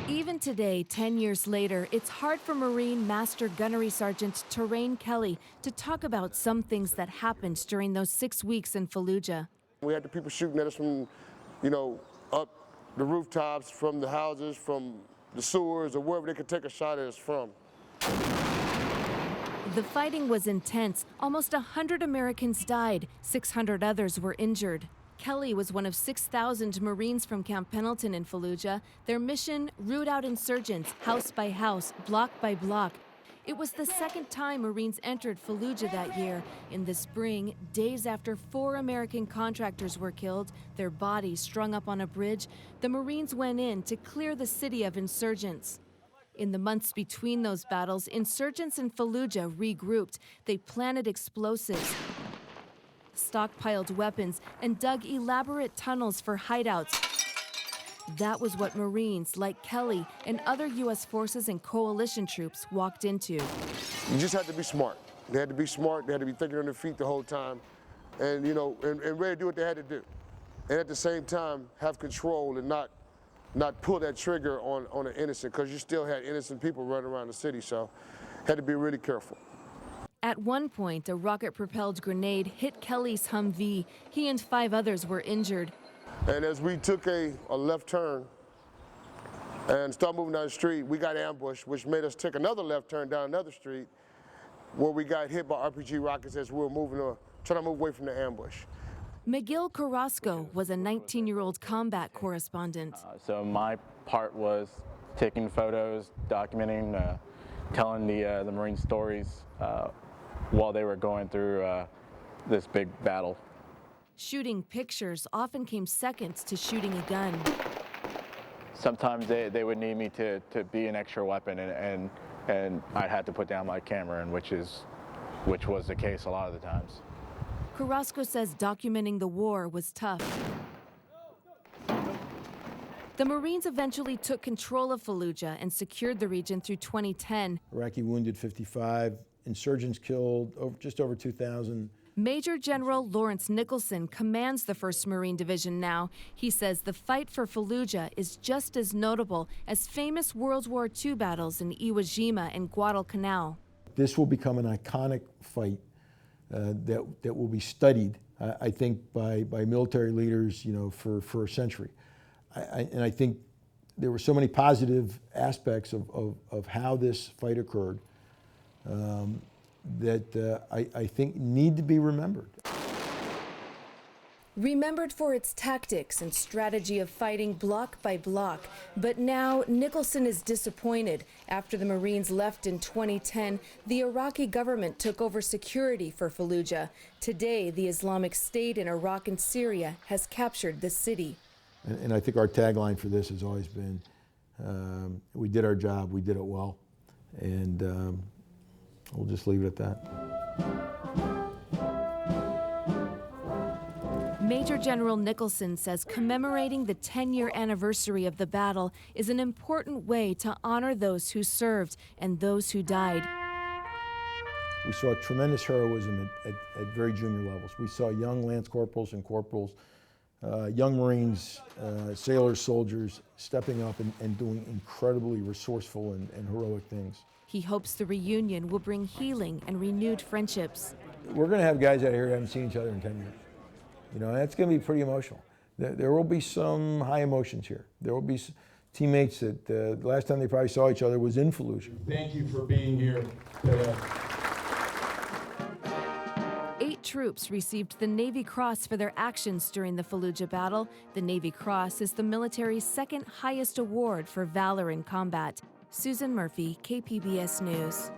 Even today, 10 years later, it's hard for Marine Master Gunnery Sergeant Terrain Kelly to talk about some things that happened during those 6 weeks in Fallujah. We had the people shooting at us from, up the rooftops, from the houses, from the sewers, or wherever they could take a shot at us from. The fighting was intense. Almost 100 Americans died. 600 others were injured. Kelly was one of 6,000 Marines from Camp Pendleton in Fallujah. Their mission, root out insurgents, house by house, block by block. It was the second time Marines entered Fallujah that year. In the spring, days after 4 American contractors were killed, their bodies strung up on a bridge, the Marines went in to clear the city of insurgents. In the months between those battles, insurgents in Fallujah regrouped. They planted explosives, stockpiled weapons, and dug elaborate tunnels for hideouts. That was what Marines like Kelly and other U.S. forces and coalition troops walked into. You just had to be smart. They had to be smart. They had to be thinking on their feet the whole time, and and ready to do what they had to do. And at the same time, have control and not pull that trigger on an innocent, because you still had innocent people running around the city. So, had to be really careful. At one point, a rocket-propelled grenade hit Kelly's Humvee. He and 5 others were injured. And as we took a left turn and started moving down the street, we got ambushed, which made us take another left turn down another street, where we got hit by RPG rockets as we were trying to move away from the ambush. Miguel Carrasco was a 19-year-old combat correspondent. So my part was taking photos, documenting, telling the Marine stories while they were going through this big battle. Shooting pictures often came second to shooting a gun. Sometimes they would need me to be an extra weapon, and I'd have to put down my camera, and which was the case a lot of the times. Carrasco says documenting the war was tough. The Marines eventually took control of Fallujah and secured the region through 2010. Iraqi wounded 55, insurgents killed just over 2,000. Major General Lawrence Nicholson commands the 1st Marine Division now. He says the fight for Fallujah is just as notable as famous World War II battles in Iwo Jima and Guadalcanal. This will become an iconic fight that will be studied, I think, by military leaders, for a century. And I think there were so many positive aspects of how this fight occurred that I think need to be remembered. Remembered for its tactics and strategy of fighting block by block. But now Nicholson is disappointed. After the Marines left in 2010, the Iraqi government took over security for Fallujah. Today, the Islamic State in Iraq and Syria has captured the city. And I think our tagline for this has always been, we did our job, we did it well, and we'll just leave it at that. Major General Nicholson says commemorating the 10-year anniversary of the battle is an important way to honor those who served and those who died. We saw tremendous heroism at very junior levels. We saw young lance corporals and corporals, young Marines, sailors, soldiers stepping up and doing incredibly resourceful and heroic things. He hopes the reunion will bring healing and renewed friendships. We're going to have guys out here who haven't seen each other in 10 years. That's going to be pretty emotional. There will be some high emotions here. There will be teammates that the last time they probably saw each other was in Fallujah. Thank you for being here today. 8 troops received the Navy Cross for their actions during the Fallujah battle. The Navy Cross is the military's 2nd highest award for valor in combat. Susan Murphy, KPBS News.